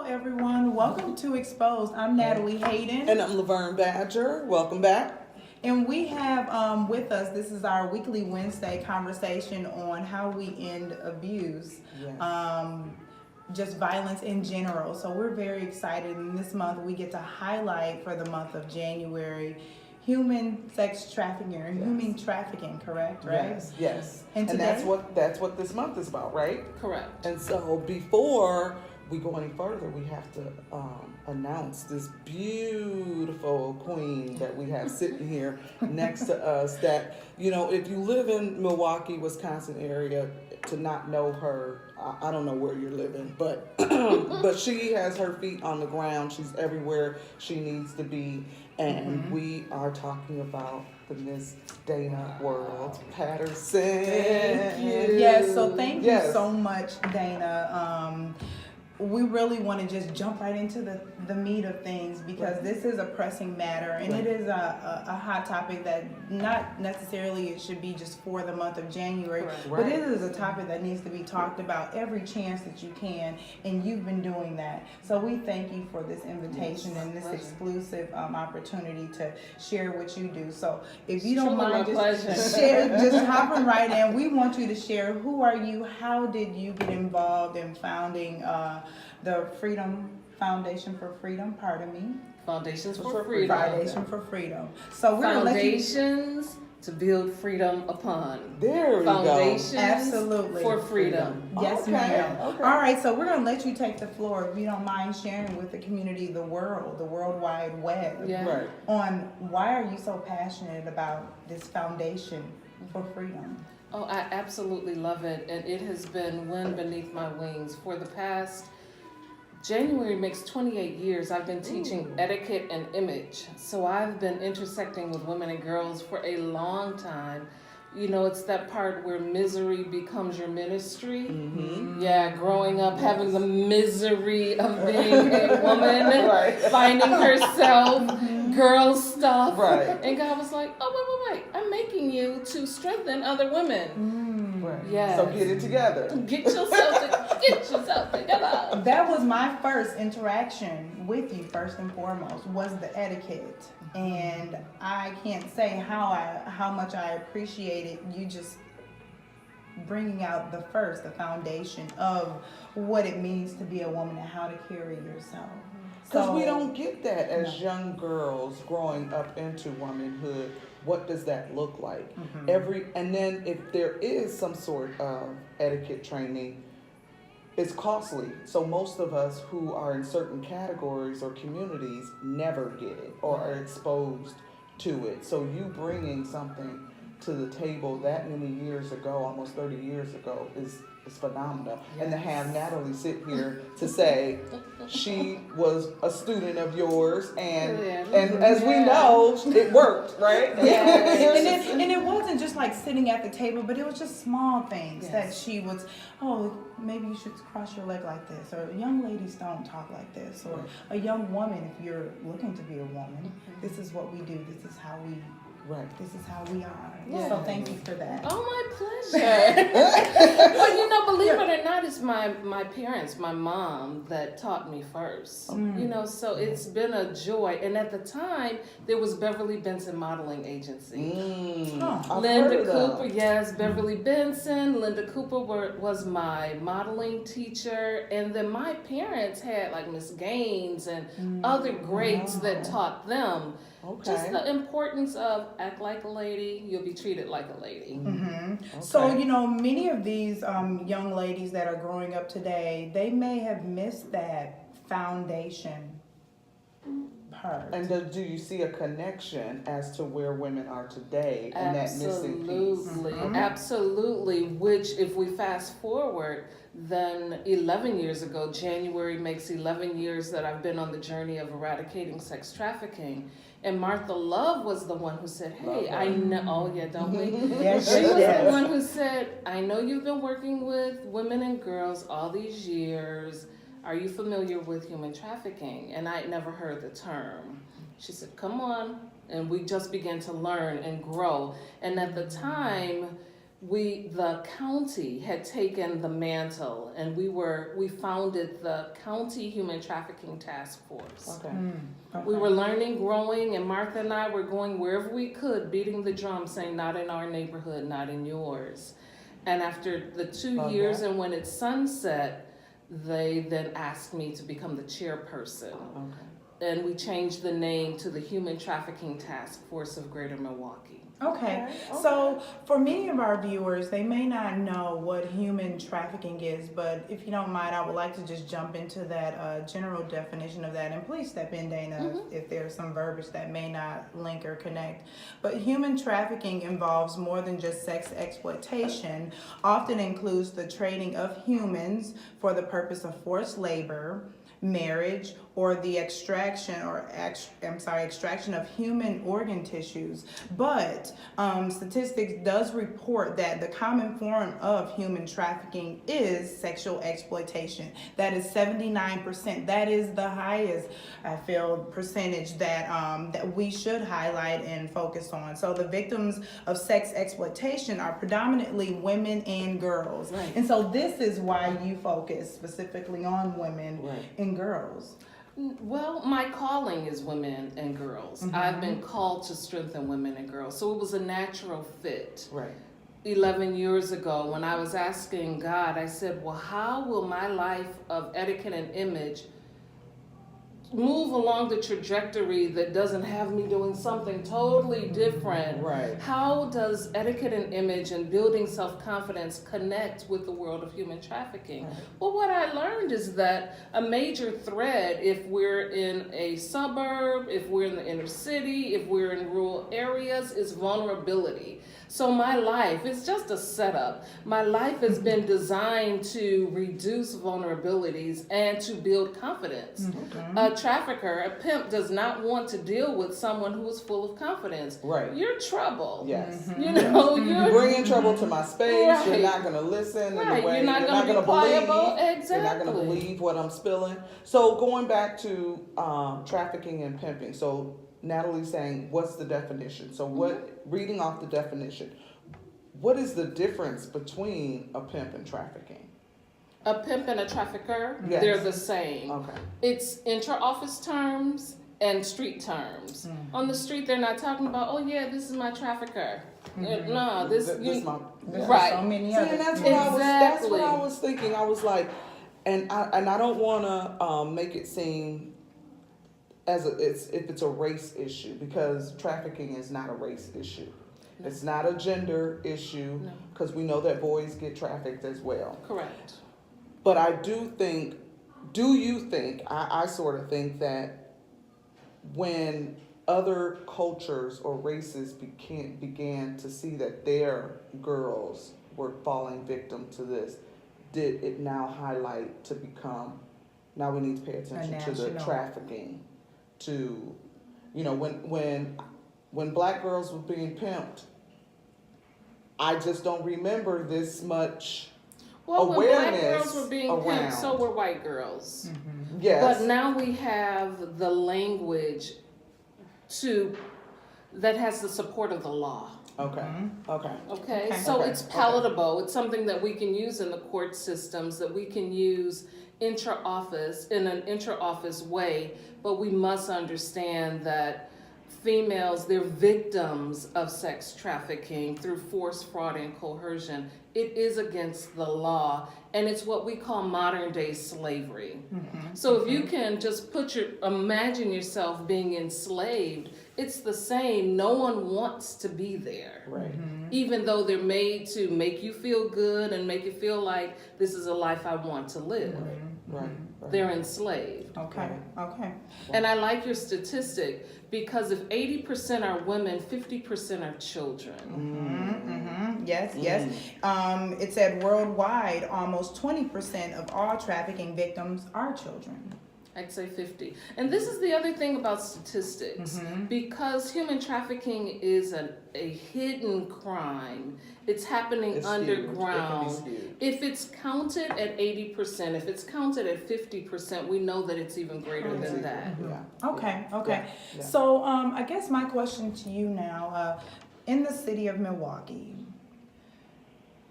everyone. Welcome to Exposed. I'm Natalie Hayden. And I'm Laverne Badger. Welcome back. And we have with us, this is our weekly Wednesday conversation on how we end abuse, just violence in general. So we're very excited. And this month we get to highlight for the month of January human sex trafficking or human trafficking, correct? Right? Yes. And today, that's what this month is about, right? Correct. And so before we go any further, we have to announce this beautiful queen that we have sitting here next to us. That, you know, if you live in Milwaukee, Wisconsin area, to not know her, I don't know where you're living, but but she has her feet on the ground. She's everywhere she needs to be. And we are talking about the Miss Dana World-Patterson. Thank you. Yes, so thank you so much, Dana. We really want to just jump right into the meat of things because this is a pressing matter and it is a hot topic that not necessarily it should be just for the month of January, but it is a topic that needs to be talked about every chance that you can, and you've been doing that. So we thank you for this invitation and this exclusive opportunity to share what you do. So if you don't mind, just share, just hopping right in. We want you to share, who are you? How did you get involved in founding the Foundation for Freedom, Foundations for Freedom. Foundation for Freedom. So we're going to let you... Foundations to build freedom upon. There we Foundations go. Absolutely. for freedom. Yes, ma'am. Okay. All right, so we're going to let you take the floor, if you don't mind sharing with the community, the World Wide Web, on why are you so passionate about this Foundation for Freedom? Oh, I absolutely love it, and it has been wind beneath my wings. For the past, January makes 28 years, I've been teaching etiquette and image. So I've been intersecting with women and girls for a long time. You know, it's that part where misery becomes your ministry. Yeah, growing up, having the misery of being a woman, finding herself, girl stuff. And God was like, oh, wait, I'm making you to strengthen other women. Yes. So get it together. Get yourself together. That was my first interaction with you, first and foremost, was the etiquette. And I can't say how much I appreciated you just bringing out the foundation of what it means to be a woman and how to carry yourself. Because we don't get that as young girls growing up into womanhood. What does that look like? And then if there is some sort of etiquette training, it's costly. So most of us who are in certain categories or communities never get it or are exposed to it. So you bringing something to the table that many years ago, almost 30 years ago, is phenomenal. And to have Natalie sit here to say she was a student of yours and as we know, it worked, right? And it wasn't just like sitting at the table, but it was just small things that she was, maybe you should cross your leg like this, or young ladies don't talk like this, or a young woman, if you're looking to be a woman, this is what we do, this is how we this is how we are. So thank you for that. Oh, my pleasure. But you know, believe it or not, it's my parents, my mom, that taught me first. You know, so it's been a joy. And at the time, there was Beverly Benson Modeling Agency. Linda Cooper, Beverly Benson. Linda Cooper was my modeling teacher. And then my parents had like Miss Gaines and other greats that taught them. Just the importance of act like a lady, you'll be treated like a lady. So, you know, many of these young ladies that are growing up today, they may have missed that foundation part. And do you see a connection as to where women are today and that missing piece? Absolutely. Which, if we fast forward, then 11 years ago, January makes 11 years that I've been on the journey of eradicating sex trafficking. And Martha Love was the one who said, hey, I know, don't we? She was the one who said, I know you've been working with women and girls all these years. Are you familiar with human trafficking? And I'd never heard the term. She said, come on. And we just began to learn and grow. And at the time, the county had taken the mantle, and we founded the County Human Trafficking Task Force. Okay. Okay. We were learning, growing, and Martha and I were going wherever we could, beating the drum, saying, not in our neighborhood, not in yours. And after the 2 years and when it sunset, they then asked me to become the chairperson. Okay. And we changed the name to the Human Trafficking Task Force of Greater Milwaukee. Okay. So for many of our viewers, they may not know what human trafficking is, but if you don't mind, I would like to just jump into that general definition of that. And please step in, Dana, if there's some verbiage that may not link or connect. But human trafficking involves more than just sex exploitation, often includes the trading of humans for the purpose of forced labor, marriage, or the extraction of human organ tissues. But statistics does report that the common form of human trafficking is sexual exploitation. That is 79%. That is the highest, I feel, percentage that we should highlight and focus on. So the victims of sex exploitation are predominantly women and girls. Right. And so this is why you focus specifically on women and girls. Well, my calling is women and girls. I've been called to strengthen women and girls. So it was a natural fit. Right. 11 years ago, when I was asking God, I said, well, how will my life of etiquette and image move along the trajectory that doesn't have me doing something totally different? Right. How does etiquette and image and building self-confidence connect with the world of human trafficking? Right. Well, what I learned is that a major thread, if we're in a suburb, if we're in the inner city, if we're in rural areas, is vulnerability. So my life is just a setup. My life has been designed to reduce vulnerabilities and to build confidence. A trafficker, a pimp, does not want to deal with someone who is full of confidence. Right. You're trouble. Yes. You know, You're bringing trouble to my space. Right. You're not going to listen. Right. In the way, You're not going to be pliable. Exactly. You're not going to believe what I'm spilling. So going back to trafficking and pimping. So Natalie's saying, what's the definition? So reading off the definition, what is the difference between a pimp and trafficking? A pimp and a trafficker, Yes. they're the same. Okay. It's intra-office terms and street terms. On the street, they're not talking about, oh yeah, this is my trafficker. No, This this my, right. So many See, others. and that's what I Exactly. was thinking. I was like, and I don't want to make it seem as if it's a race issue, because trafficking is not a race issue. No. It's not a gender issue, No. because we know that boys get trafficked as well. Correct. But I do think, I sort of think that when other cultures or races began to see that their girls were falling victim to this, did it now highlight to become, now we need to pay attention to the trafficking, to, you know, when black girls were being pimped, I just don't remember this much Well, when awareness black girls were being around. pimped, so were white girls. Yes. But now we have the language that has the support of the law. Okay. Okay. Okay, Okay. so Okay. it's palatable. It's something that we can use in the court systems, that we can use intra-office in an intra-office way, but we must understand that females, they're victims of sex trafficking through force, fraud, and coercion. It is against the law, and it's what we call modern day slavery. So if you can just imagine yourself being enslaved, it's the same. No one wants to be there. Right. Even though they're made to make you feel good and make you feel like this is a life I want to live. Right. They're enslaved. Okay. Okay. And I like your statistic, because if 80% are women, 50% are children. Yes, yes. It said worldwide, almost 20% of all trafficking victims are children. I'd say 50. And this is the other thing about statistics. Because human trafficking is a hidden crime, it's happening It's underground. huge. It can be huge. If it's counted at 80%, if it's counted at 50%, we know that it's even greater than that. Yeah. Okay, okay. Yeah. So I guess my question to you now, in the city of Milwaukee,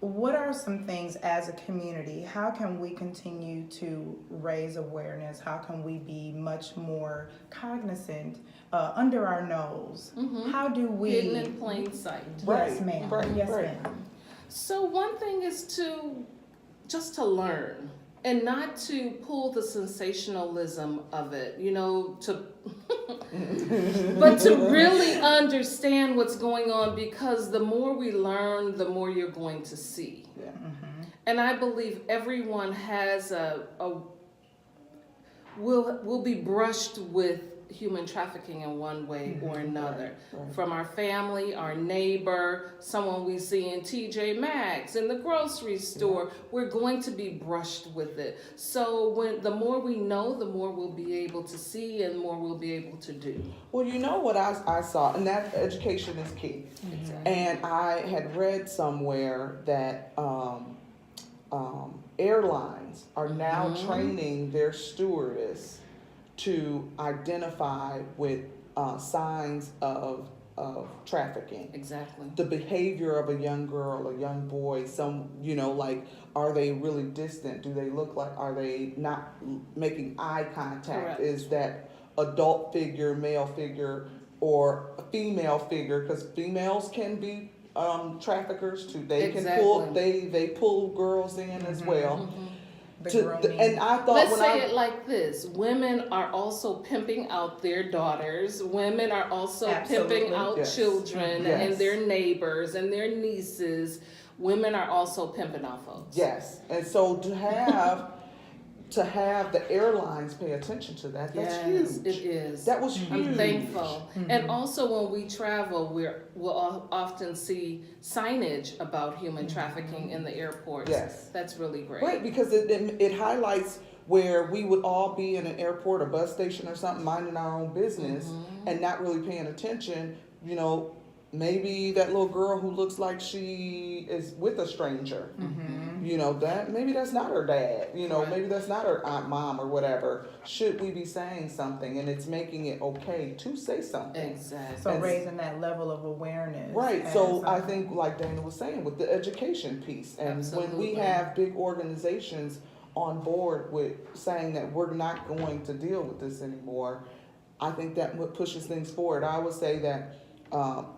what are some things as a community? How can we continue to raise awareness? How can we be much more cognizant, under our nose? How do we... Hidden in plain sight. Yes, ma'am. Yes, Right. ma'am. So one thing is just to learn and not to pull the sensationalism of it, but to really understand what's going on, because the more we learn, the more you're going to see. Yeah. And I believe everyone has will be brushed with human trafficking in one way or another. Right. From our family, our neighbor, someone we see in TJ Maxx, in the grocery store, we're going to be brushed with it. So the more we know, the more we'll be able to see and more we'll be able to do. Well, you know what I saw, and that education is key. Exactly. And I had read somewhere that airlines are now training their stewardess to identify with signs of trafficking. Exactly. The behavior of a young girl, a young boy, like, are they really distant? Do they look like, are they not making eye contact? Correct. Is that adult figure, male figure, or a female figure? Because females can be traffickers too. They can pull, they pull girls in as well. And I thought, let's say it like this: women are also pimping out their daughters. Women are also pimping out children and their neighbors and their nieces. Women are also pimping out folks. Yes, and so to have the airlines pay attention to that, that's huge. It is. That was huge. I'm thankful. And also when we travel, we'll often see signage about human trafficking in the airports. Yes. That's really great. Right, because it highlights where we would all be in an airport or bus station or something, minding our own business and not really paying attention. Maybe that little girl who looks like she is with a stranger. That maybe that's not her dad. Maybe that's not her aunt, mom, or whatever. Should we be saying something? And it's making it okay to say something. Exactly. So raising that level of awareness. Right. So I think, like Dana was saying, with the education piece, and when we have big organizations on board with saying that we're not going to deal with this anymore, I think that pushes things forward. I would say that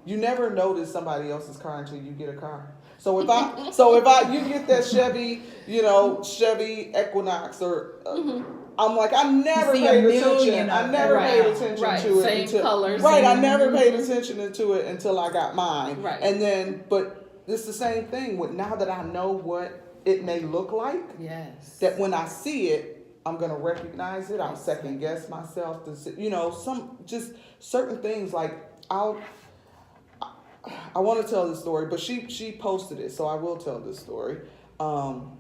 you never notice somebody else's car until you get a car. So if you get that Chevy Equinox, or I'm like, I never paid attention. I never paid attention to it. Same colors. Right. I never paid attention to it until I got mine. Right. And then, but it's the same thing with, now that I know what it may look like. Yes. That when I see it, I'm gonna recognize it. I'll second guess myself to, some just certain things. Like I want to tell this story, but she posted it, so I will tell this story. One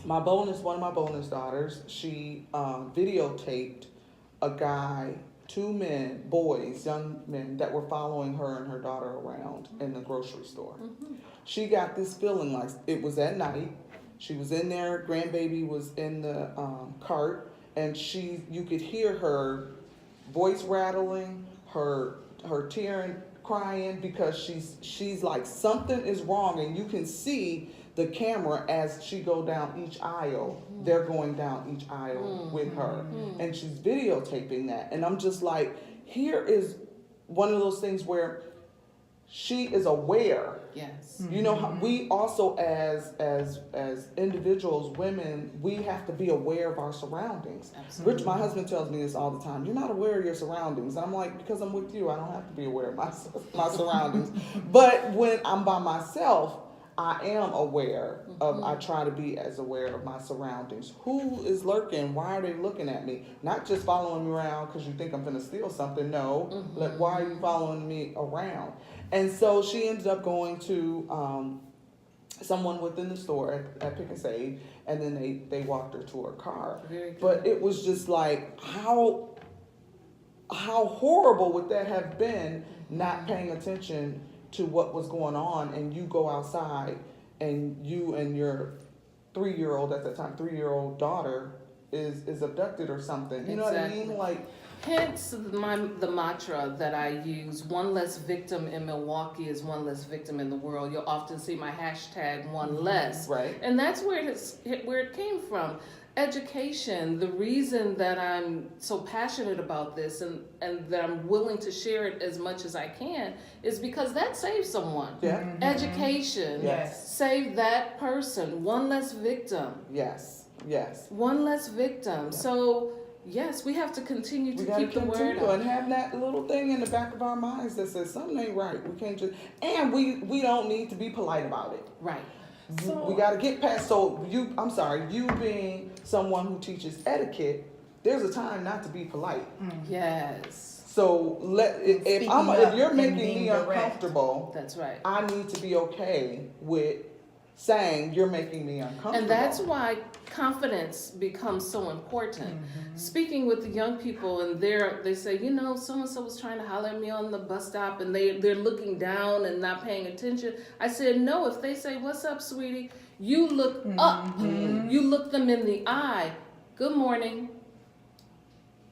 of my bonus daughters, she videotaped a guy, young men that were following her and her daughter around in the grocery store. She got this feeling like it was at night. She was in there, grandbaby was in the cart, and you could hear her voice rattling, her tearing, crying, because she's like, something is wrong, and you can see the camera as she go down each aisle. They're going down each aisle with her, and she's videotaping that. And I'm just like, here is one of those things where she is aware. Yes. We also as individuals, women, we have to be aware of our surroundings. Absolutely. My husband tells me this all the time. You're not aware of your surroundings. And I'm like, because I'm with you, I don't have to be aware of my surroundings. But when I'm by myself, I am aware of, I try to be as aware of my surroundings. Who is lurking? Why are they looking at me? Not just following me around because you think I'm going to steal something. No. Like, why are you following me around? And so she ended up going to someone within the store at Pick and Save, and then they walked her to her car. Very good. But it was just like, how horrible would that have been, not paying attention to what was going on, and you go outside and you and your 3-year-old at that time, 3-year-old daughter is abducted or something. You know what I mean? Like, Hence the mantra that I use, one less victim in Milwaukee is one less victim in the world. You'll often see my hashtag one less. Right. And that's where it came from. Education, the reason that I'm so passionate about this and that I'm willing to share it as much as I can is because that saves someone. Yeah. Education, Yes. save that person, one less victim. Yes. Yes. One less victim. So yes, we have to continue to keep the word up. And have that little thing in the back of our minds that says something ain't right. We can't just, and we don't need to be polite about it. Right. So, we got to get past. So you being someone who teaches etiquette, there's a time not to be polite. Yes. So if you're making me uncomfortable, that's right. I need to be okay with saying you're making me uncomfortable. And that's why confidence becomes so important. Speaking with the young people, and they say, so and so was trying to holler at me on the bus stop, and they're looking down and not paying attention. I said, no. If they say, "What's up, sweetie?" You look up. You look them in the eye. Good morning.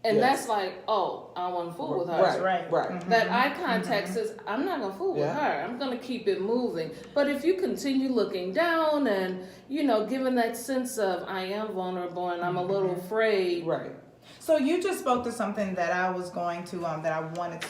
And that's like, oh, I don't want to fool with her. Right. That eye contact says, I'm not going to fool with her. I'm going to keep it moving. But if you continue looking down and, giving that sense of, I am vulnerable and I'm a little afraid. Right. So you just spoke to something that I was going to, that I wanted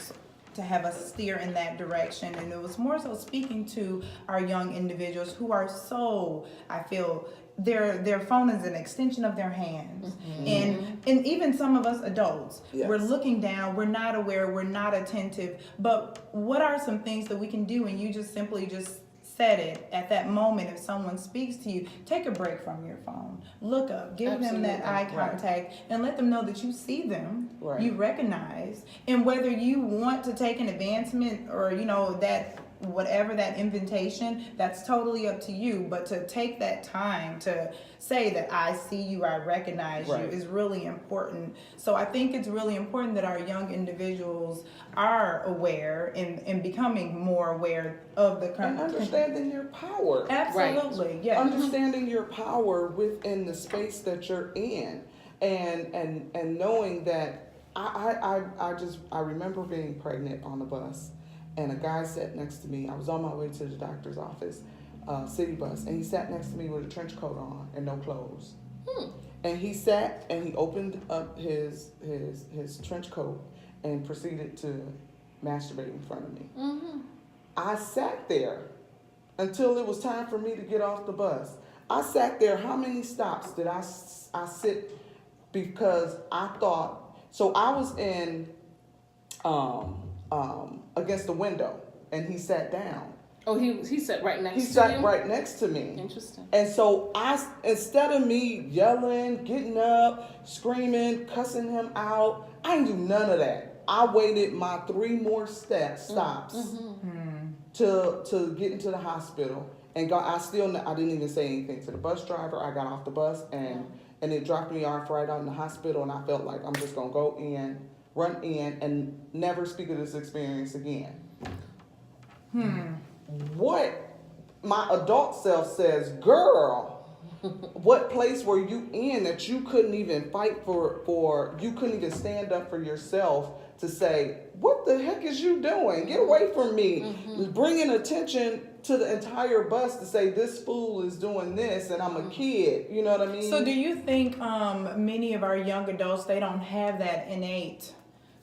to have us steer in that direction. And it was more so speaking to our young individuals who are so, I feel, their phone is an extension of their hands. And even some of us adults, we're looking down, we're not aware, we're not attentive. But what are some things that we can do? And you just simply just said it at that moment. If someone speaks to you, take a break from your phone, look up, give them that eye contact, and let them know that you see them, you recognize, and whether you want to take an advancement or that whatever that invitation, that's totally up to you. But to take that time to say that I see you, I recognize you is really important. So I think it's really important that our young individuals are aware and becoming more aware of the and understanding your power. Absolutely, yes. Understanding your power within the space that you're in, and knowing that I remember being pregnant on the bus. And a guy sat next to me. I was on my way to the doctor's office, city bus, and he sat next to me with a trench coat on and no clothes. And he sat and he opened up his trench coat and proceeded to masturbate in front of me. I sat there until it was time for me to get off the bus. I sat there. How many stops did I sit? Because I thought, so I was in against the window, and he sat down. Oh, he sat right next to you? He sat right next to me. Interesting. And so instead of me yelling, getting up, screaming, cussing him out, I didn't do none of that. I waited my 3 more stops to get into the hospital, and I didn't even say anything to the bus driver. I got off the bus, and it dropped me off right out in the hospital, and I felt like I'm just gonna go in, run in, and never speak of this experience again. What my adult self says, girl, what place were you in that you couldn't even fight for you couldn't even stand up for yourself to say, what the heck is you doing? Get away from me. Bringing attention to the entire bus to say, this fool is doing this and I'm a kid. You know what I mean? So do you think many of our young adults, they don't have that innate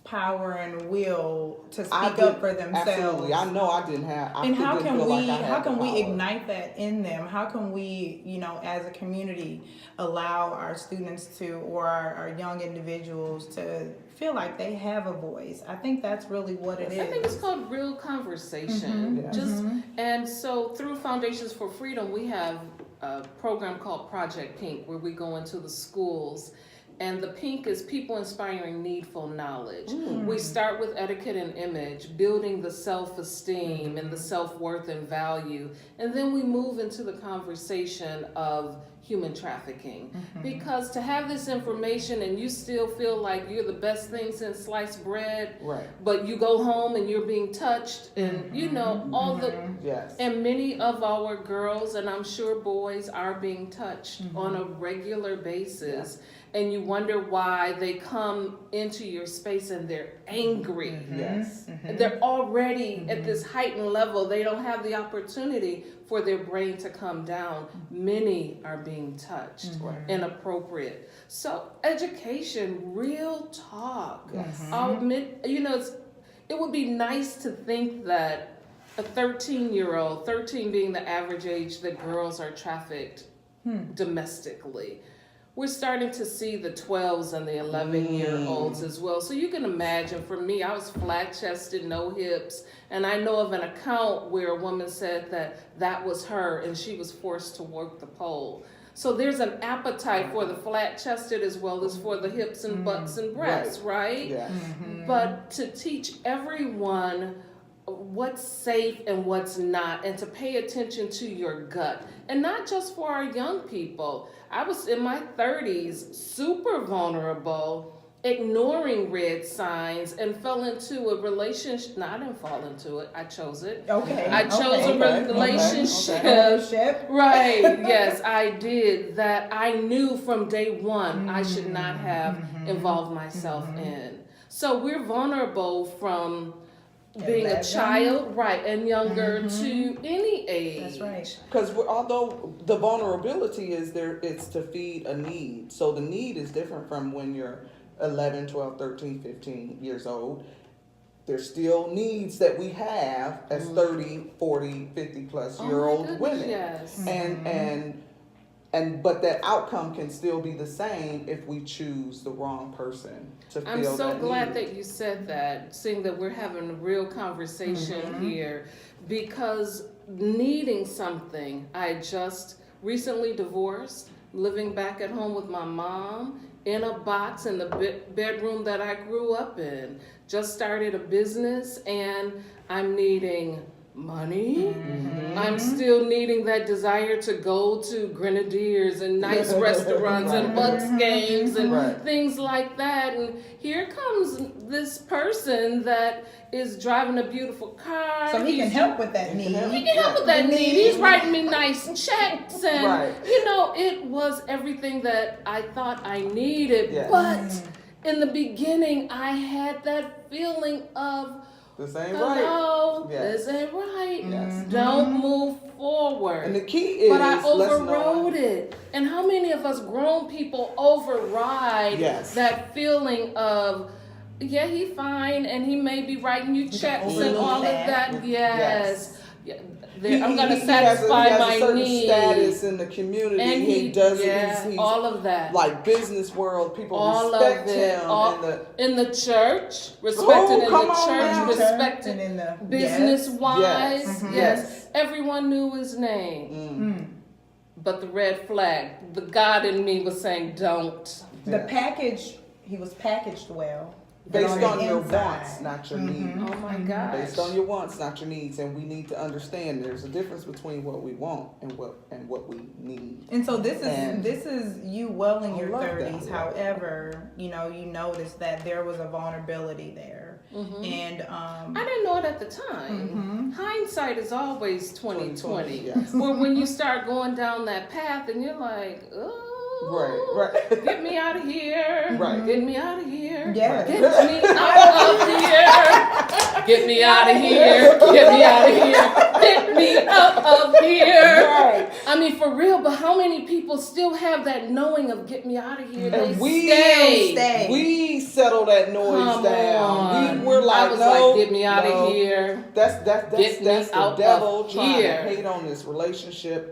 power and will to speak up for themselves? Absolutely. I know I didn't have. And how can we ignite that in them? How can we, as a community, allow our students to, or our young individuals to feel like they have a voice? I think that's really what it is. I think it's called real conversation. And so through Foundations for Freedom, we have a program called Project Pink, where we go into the schools. And the pink is people inspiring needful knowledge. We start with etiquette and image, building the self-esteem and the self-worth and value. And then we move into the conversation of human trafficking. Because to have this information and you still feel like you're the best thing since sliced bread, but you go home and you're being touched and all the... And many of our girls, and I'm sure boys, are being touched on a regular basis. and you wonder why they come into your space and they're angry. Yes. They're already at this heightened level. They don't have the opportunity for their brain to come down. Many are being touched, inappropriate. So education, real talk. Yes. I'll admit, it would be nice to think that a 13-year-old, 13 being the average age that girls are trafficked domestically, we're starting to see the 12s and the 11-year-olds as well. So you can imagine, for me, I was flat-chested, no hips, and I know of an account where a woman said that was her and she was forced to work the pole. So there's an appetite for the flat-chested as well as for the hips and butts and breasts, right? Yes. But to teach everyone what's safe and what's not, and to pay attention to your gut. And not just for our young people. I was in my 30s, super vulnerable, ignoring red signs, and fell into a relationship. No, I didn't fall into it. I chose it. Okay. I chose a relationship. Relationship. Right. Yes, I did. That I knew from day one I should not have involved myself in. So we're vulnerable from being 11. a child, right, and younger to any age. That's right. Because although the vulnerability is there, it's to feed a need. So the need is different from when you're 11, 12, 13, 15 years old. There's still needs that we have as 30, 40, 50 plus year old women. Yes. But that outcome can still be the same if we choose the wrong person to fill I'm so that glad need. that you said that, seeing that we're having a real conversation here, because needing something, I just recently divorced, living back at home with my mom, in a box in the bedroom that I grew up in, just started a business, and I'm needing money. I'm still needing that desire to go to Grenadiers and nice restaurants and Bucks games and things like that. And here comes this person that is driving a beautiful car. So he can help with that need. He can help with that need. He's writing me nice checks, and it was everything that I thought I needed. Yes. But in the beginning, I had that feeling of, This ain't hello, right. Yes. this ain't right. Yes. Don't move forward. And the key is, but I overrode it. And how many of us grown people override that feeling of, yeah, he fine, and he may be writing you checks and all of that. Yes. Yeah, I'm going to satisfy he has my a certain needs. status in the community. And he does he's all of that. Like business world, people all respect of it. him. In the church, respected in the church, respected in the business-wise. Yes. Everyone knew his name. But the red flag, the God in me was saying, don't. The package, he was packaged well. Based on your wants, not your needs. Oh my gosh. Based on your wants, not your needs, and we need to understand there's a difference between what we want and what we need. And so this is you well in your love that. 30s. However, you notice that there was a vulnerability there, and I didn't know it at the time. Hindsight is always 2020. Yes. Where when you start going down that path and you're like, oh. Right. Get me out of here. Right. Get me out of here. Yeah. Get me out of here. Get me out of here. Get me out of here. Get me out of here. Right. I mean, for real, but how many people still have that knowing of get me out of here? And They we stay. We settle that noise Come down. on. We were like, I was no, like, get me out of here. That's Get me the out devil of trying here. to hate on this relationship.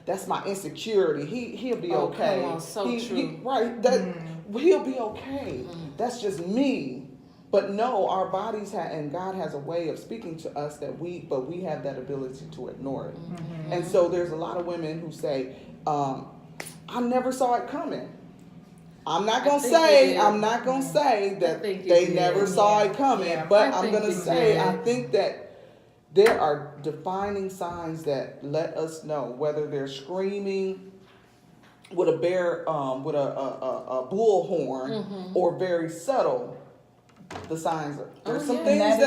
That's my insecurity. He'll be Oh, okay. come on, so true. He'll be okay. That's just me. But no, our bodies and God has a way of speaking to us that we have that ability to ignore it. And so there's a lot of women who say, I never saw it coming. I'm not gonna say that they never saw it coming, but I'm gonna say I think that there are defining signs that let us know whether they're screaming with a with a bullhorn or very subtle. The signs are there's some things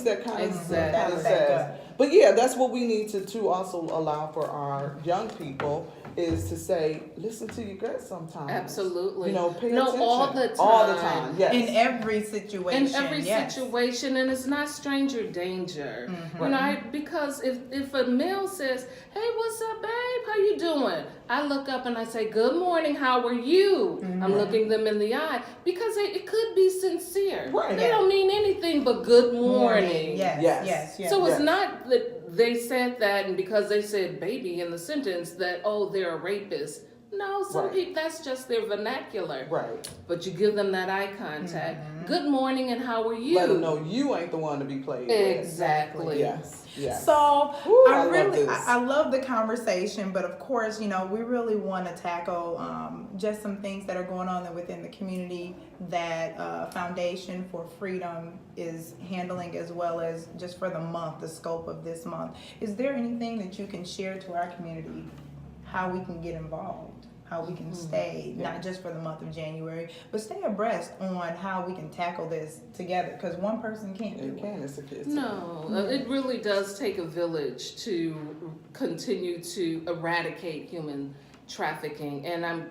that kind of says But yeah, that's what we need to also allow for our young people is to say, listen to your gut sometimes. Absolutely. You know, pay No, attention. all the time. All the time, yes. In every situation. In every situation, and it's not stranger danger. You know, because if a male says, "Hey, what's up, babe? How you doing?" I look up and I say, "Good morning. How are you?" I'm looking them in the eye because it could be sincere. Right. They don't mean anything but good morning. Yes. So it's not that they said that, and because they said "baby" in the sentence, that they're a rapist. No, some people, that's just their vernacular. Right. But you give them that eye contact. Good morning, and how are you? Let them know you ain't the one to be played with. Exactly. Yes. Yes. So Ooh, I love the conversation, but of course, you know, we really want to tackle just some things that are going on within the community that Foundation for Freedom is handling, as well as just for the month, the scope of this month. Is there anything that you can share to our community, how we can get involved, how we can stay, not just for the month of January, but stay abreast on how we can tackle this together, because one person can't do it. No, it really does take a village to continue to eradicate human trafficking. And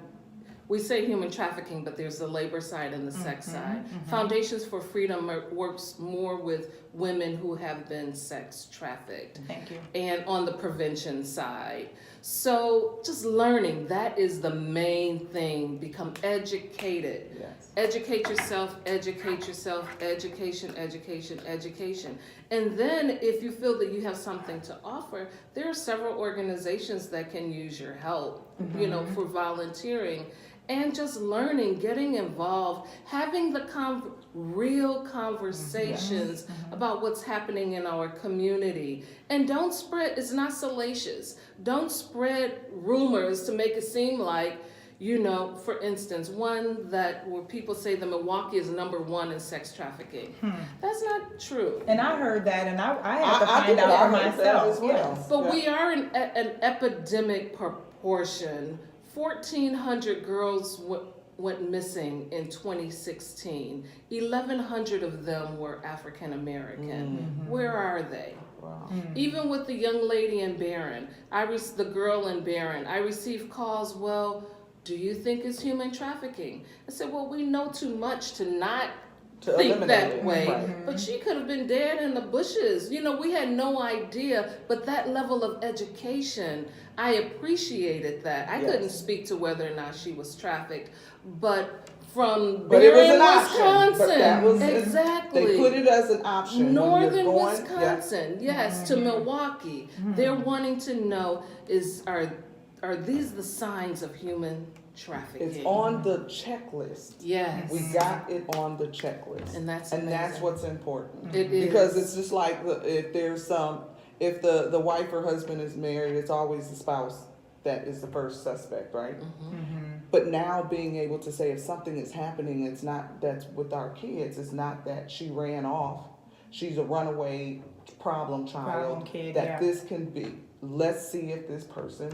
we say human trafficking, but there's the labor side and the sex side. Foundations for Freedom works more with women who have been sex trafficked. Thank you. And on the prevention side. So just learning, that is the main thing. Become educated. Yes. Educate yourself, education. And then if you feel that you have something to offer, there are several organizations that can use your help, you know, for volunteering. And just learning, getting involved, having the real conversations about what's happening in our community. And don't spread, it's not salacious. Don't spread rumors to make it seem like, you know, for instance, one that where people say that Milwaukee is #1 in sex trafficking. That's not true. And I heard that, and I had to find out for myself. As well. But we are in an epidemic proportion. 1,400 girls went missing in 2016. 1,100 of them were African American. Where are they? Wow. Even with the young lady in Barron, the girl in Barron, I received calls, well, do you think it's human trafficking? I said, well, we know too much to not think that way. Right. But she could have been dead in the bushes. You know, we had no idea, but that level of education, I appreciated that. I couldn't speak to whether or not she was trafficked, but from Barron, Wisconsin, exactly. They put it as an option. Northern Wisconsin, to Milwaukee. They're wanting to know are these the signs of human trafficking? It's on the checklist. Yes. We got it on the checklist. And that's what's important. It is. Because it's just like if the wife or husband is married, it's always the spouse that is the first suspect, right? But now being able to say if something is happening, it's not that's with our kids, it's not that she ran off. She's a runaway problem child that this can be. Let's see if this person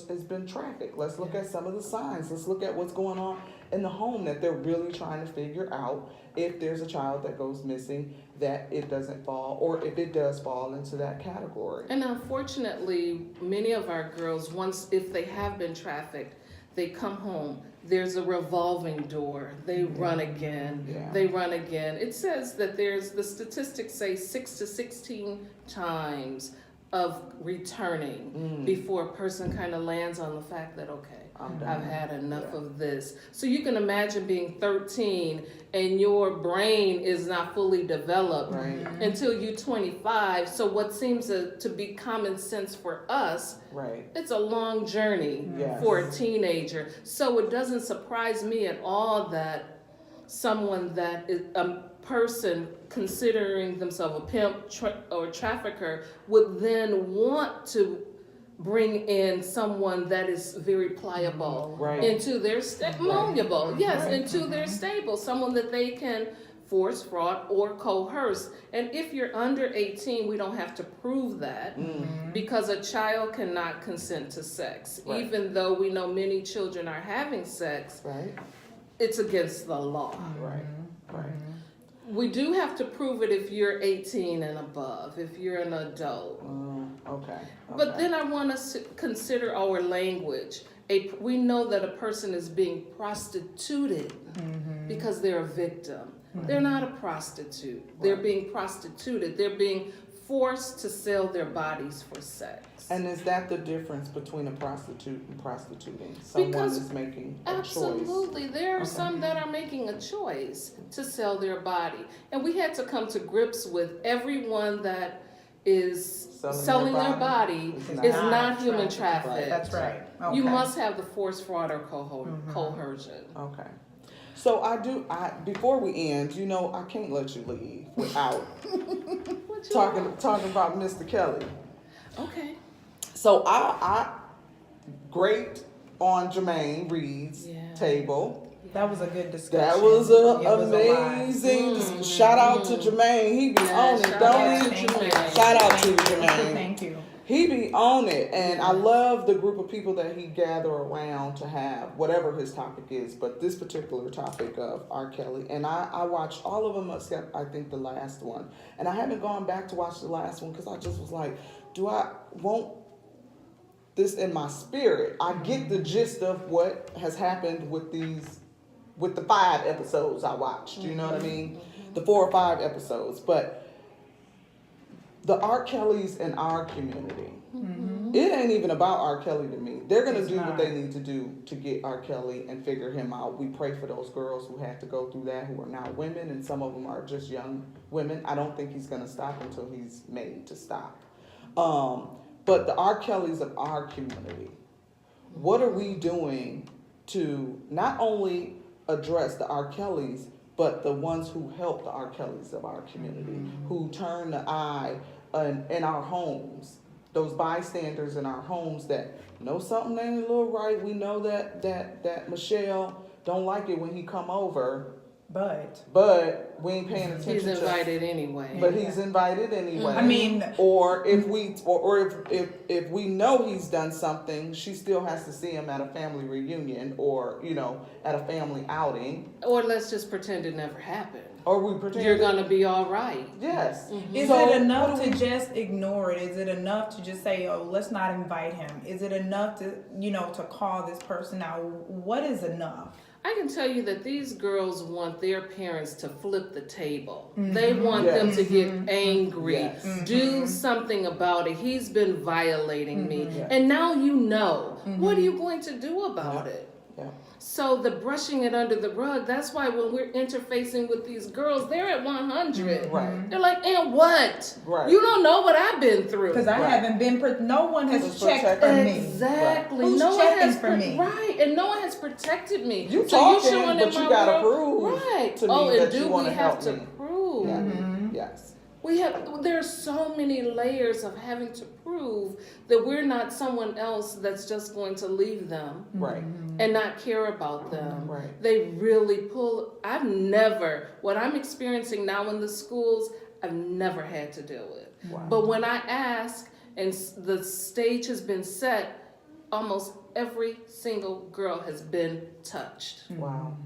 has been trafficked. Let's look at some of the signs. Let's look at what's going on in the home that they're really trying to figure out if there's a child that goes missing, that it doesn't fall, or if it does fall into that category. And unfortunately, many of our girls, if they have been trafficked, they come home, there's a revolving door. They run again. They run again. It says that the statistics say 6 to 16 times of returning before a person kind of lands on the fact that, okay, I've had enough of this. So you can imagine being 13 and your brain is not fully developed until you're 25. So what seems to be common sense for us, it's a long journey for a teenager. So it doesn't surprise me at all that someone that is person considering themselves a pimp or trafficker would then want to bring in someone that is very pliable into their malleable, into their stable, someone that they can force, fraud, or coerce. And if you're under 18, we don't have to prove that because a child cannot consent to sex. Even though we know many children are having sex, it's against the law. We do have to prove it if you're 18 and above, if you're an adult. Okay. But then I want us to consider our language. We know that a person is being prostituted because they're a victim. They're not a prostitute. They're being prostituted. They're being forced to sell their bodies for sex. And is that the difference between a prostitute and prostituting? Someone is making a choice. Absolutely. There are some that are making a choice to sell their body. And we had to come to grips with everyone that is selling their body is not human trafficked. That's right. Okay. You must have the force, fraud, or coercion. Okay. So before we end, I can't let you leave without talking about Mr. Kelly. Okay. So I great on Jermaine Reed's table. That was a good discussion. That was amazing. Shout out to Jermaine. He be on it, don't he? Shout out to Jermaine. Thank you. He be on it, and I love the group of people that he gather around to have whatever his topic is, but this particular topic of R. Kelly. And I watched all of them except I think the last one. And I haven't gone back to watch the last one because I just was like, do I want this in my spirit? I get the gist of what has happened with the 5 episodes I watched, you know what I mean? The 4 or 5 episodes, but the R. Kellys in our community, it ain't even about R. Kelly to me. They're going to do what they need to do to get R. Kelly and figure him out. We pray for those girls who had to go through that, who are now women, and some of them are just young women. I don't think he's going to stop until he's made to stop. But the R. Kellys of our community, what are we doing to not only address the R. Kellys, but the ones who help the R. Kellys of our community, who turn the eye in our homes, those bystanders in our homes that know something ain't a little right. We know that Michelle don't like it when he come over, but we ain't paying attention. He's invited anyway. But he's invited anyway. I mean, or if we know he's done something, she still has to see him at a family reunion or at a family outing. Or let's just pretend it never happened. Or we pretend you're gonna be all right. Yes. Is it enough to just ignore it? Is it enough to just say, "Oh, let's not invite him"? Is it enough to to call this person out? What is enough? I can tell you that these girls want their parents to flip the table. They want them to get angry, do something about it. He's been violating me. And now what are you going to do about it? Yeah. So the brushing it under the rug, that's why when we're interfacing with these girls, they're at 100. Right. They're like, and what? Right. You don't know what I've been through. Because I haven't been, no one has checked for me. Exactly. Who's no one checking has for me? Right, and no one has protected me. You so talking, you're showing but you gotta prove to me that you want to help me. Prove? Yes. There's so many layers of having to prove that we're not someone else that's just going to leave them and not care about them. They really what I'm experiencing now in the schools, I've never had to deal with. Wow. But when I ask and the stage has been set, almost every single girl has been touched. Wow.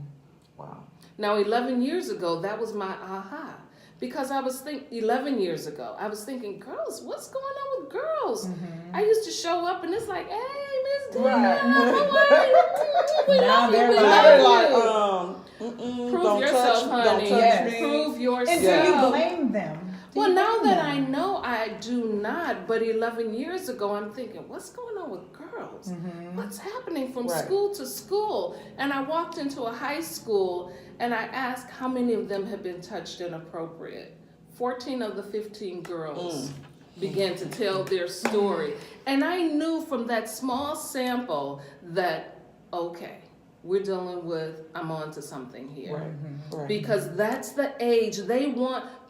Now 11 years ago, that was my aha. Because 11 years ago, I was thinking, girls, what's going on with girls? I used to show up and it's like, hey, Miss Dana, how are you? We love you, we love you. Prove yourself, honey. Don't touch me. Prove yourself. And do you blame them? Well, now that I know, I do not. But 11 years ago, I'm thinking, what's going on with girls? What's happening from school to school? And I walked into a high school and I asked how many of them had been touched inappropriate. 14 of the 15 girls began to tell their story. And I knew from that small sample that, okay, we're dealing with, I'm on to something here. Right. Because that's the age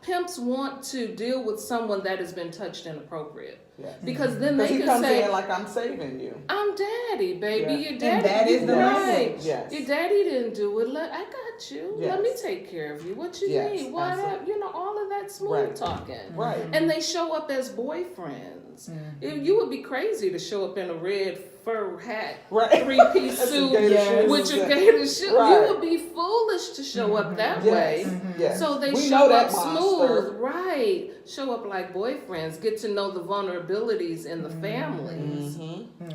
pimps want to deal with someone that has been touched inappropriate. Yes. Because then they can say, in like, I'm saving you. I'm daddy, baby. Yes. Your daddy. And that is the right. Yes. Your daddy didn't do it. I got you. Yes. Let me take care of you. What you need? What? All of that smooth talking. Right. And they show up as boyfriends. ones. You would be crazy to show up in a red fur hat, Right. 3-piece suit with your gator shoes. Right. You would be foolish to show up that way. Yes. So they We show know that up monster. smooth, right? Show up like boyfriends, get to know the vulnerabilities in the families.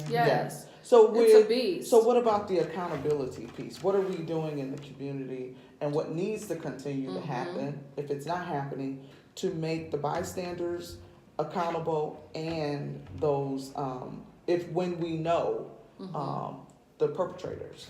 Yes. So it's a beast. So what about the accountability piece? What are we doing in the community, and what needs to continue to happen if it's not happening, to make the bystanders accountable and those when we know the perpetrators?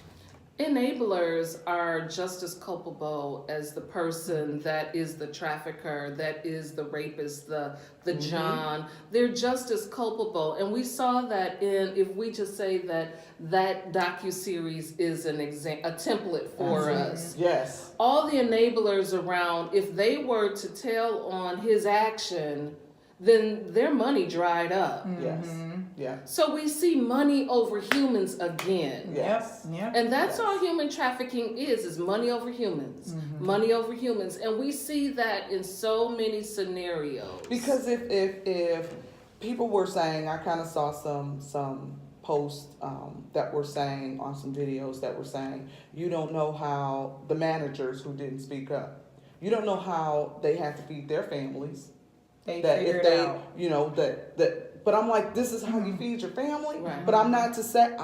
Enablers are just as culpable as the person that is the trafficker, that is the rapist, the John. They're just as culpable. And we saw that if we just say that docuseries is a template for us. Yes. All the enablers around, if they were to tell on his action, then their money dried up. Yes. Yeah. So we see money over humans again. Yes. Yep. And that's all human trafficking is money over humans. Money over humans. And we see that in so many scenarios. Because if people were saying, I kind of saw some posts that were saying on some videos that were saying, you don't know how the managers who didn't speak up, you don't know how they had to feed their families. They that figured if they, out. you know, that, but I'm like, this is how you feed your family. Right. But I'm not to say,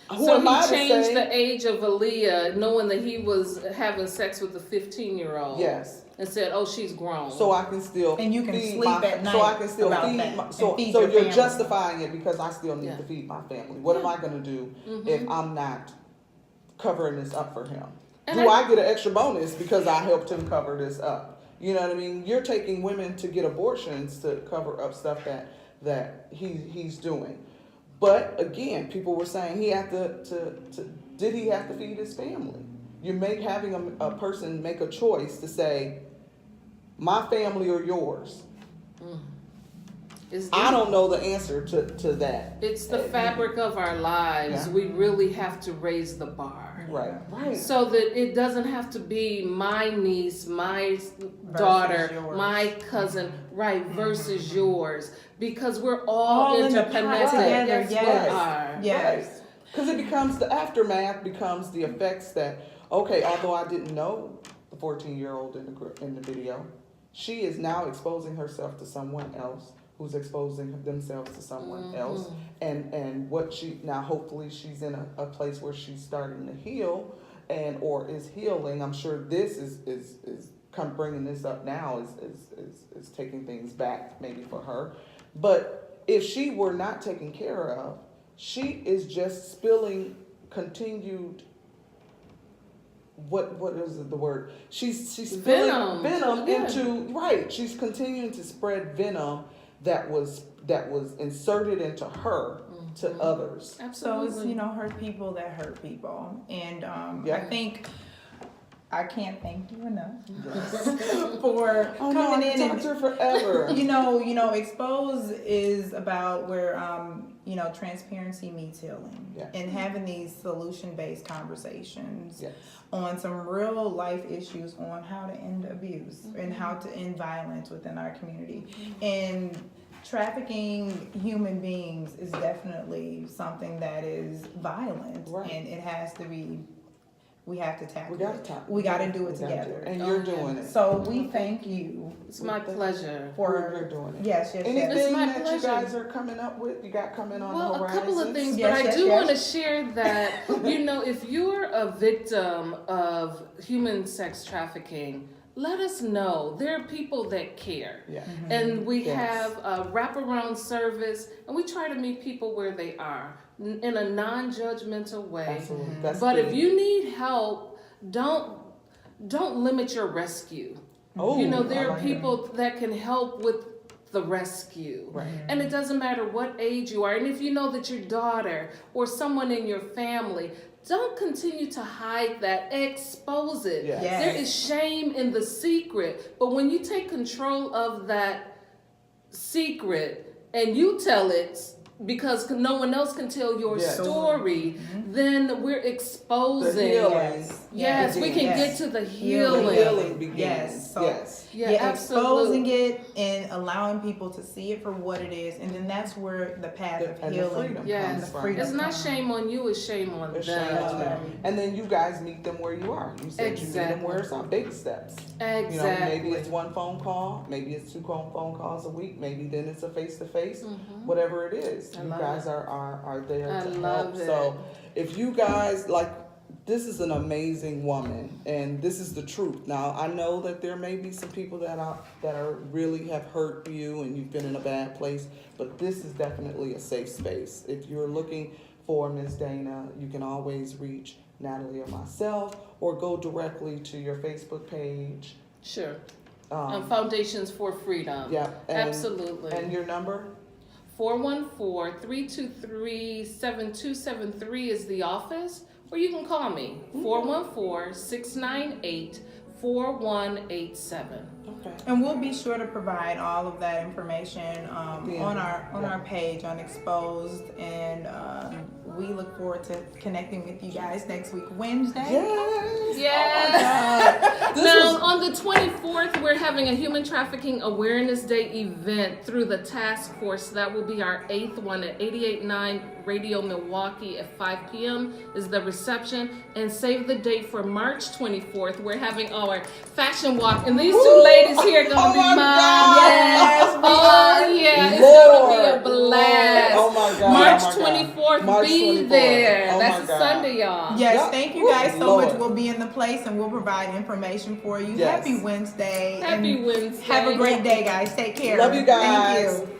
who So am I he to changed say? the age of Aaliyah, knowing that he was having sex with a 15-year-old. Yes. And said, "Oh, she's grown." So I can still And you can feed sleep my, at night so I can still about feed that my, and so feed so your you're family. justifying it because I still need Yeah. to feed my family. What am I going to do if I'm not covering this up for him? And Do I get an extra bonus because I helped him cover this up? You know what I mean? You're taking women to get abortions to cover up stuff that he's doing. But again, people were saying he had did he have to feed his family? You having a person make a choice to say, my family or yours. I don't know the answer to that. It's the fabric of our lives. Yeah. We really have to raise the bar. Right. So that it doesn't have to be my niece, my daughter, yours. my cousin, versus yours. Because we're all in the pot interconnected. together, Yes, yes. we are. Yes. Because it becomes the aftermath, becomes the effects that, okay, although I didn't know the 14-year-old in the video, she is now exposing herself to someone else who's exposing themselves to someone else. And what now hopefully she's in a place where she's starting to heal or is healing. I'm sure this is bringing this up now is taking things back maybe for her. But if she were not taken care of, she is just spilling continued, what is the word? She's spilling venom into, she's continuing to spread venom that was inserted into her to others. Absolutely. So it's, hurt people that hurt people. And I think I can't thank you enough for coming in and forever. Expose is about where transparency meets healing, and having these solution-based conversations on some real life issues on how to end abuse and how to end violence within our community. And trafficking human beings is definitely something that is violent, and it has to be. We have to tackle it. We got to do it together. And you're doing it. So we thank you. It's my pleasure. You're doing it. Yes. Anything It's my that pleasure. you guys are coming up with? You got coming on the horizon? A couple of things, Yes, but yes, I do yes. want to share that, if you're a victim of human sex trafficking, let us know. There are people that care. Yeah. And we have a wraparound service, and we try to meet people where they are in a non-judgmental way. Absolutely. That's But key. if you need help, don't limit your rescue. There are people that can help with the rescue. Right. And it doesn't matter what age you are. And if you know that your daughter or someone in your family, don't continue to hide that. Expose it. Yes. Yes. There is shame in the secret. But when you take control of that secret and you tell it, because no one else can tell your Yes. story, then we're exposing. The healing. Yes, we can get to the healing. The healing begins. Yes. So, Yeah, exposing absolutely. it and allowing people to see it for what it is, and then that's where the path of And the healing freedom Yes. comes from. freedom. It's not shame on you, it's shame on It's them. shame on them. And then you guys meet them where you are. You said you meet them Exactly. where it's on baby steps. Exactly. You know, maybe it's one phone call, maybe it's two phone calls a week, maybe then it's a face to face, whatever it is. I You love guys it. are there I to love help. it. So if you guys like, this is an amazing woman, and this is the truth. Now I know that there may be some people that are really have hurt you, and you've been in a bad place, but this is definitely a safe space. If you're looking for Ms. Dana, you can always reach Natalie or myself, or go directly to your Facebook page. Sure. Foundations for Freedom. Yeah, and, Absolutely. And your number? 414-323-7273 is the office, or you can call me, 414-698-4187. Okay. And we'll be sure to provide all of that information on our page on Exposed, and we look forward to connecting with you guys next week, Wednesday. Yes. Yes. This Now, was- on the 24th, we're having a Human Trafficking Awareness Day event through the task force. That will be our 8th one at 88.9 Radio Milwaukee at 5 p.m. is the reception. And save the date for March 24th. We're having our fashion walk. And these two ladies here are going to be my mine. God. Yes. Oh, yeah. It's Lord, going to be a blast. Lord. Oh, my God. March Oh, my God. 24th, March be 24th. there. Oh, That's my a God. Sunday, y'all. Yes, Yep. thank you guys so Lord. much. We'll be in the place and we'll provide information for you. Yes. Happy Wednesday. Happy and Wednesday. Have a great day, guys. Take care. Love you guys. Thank you.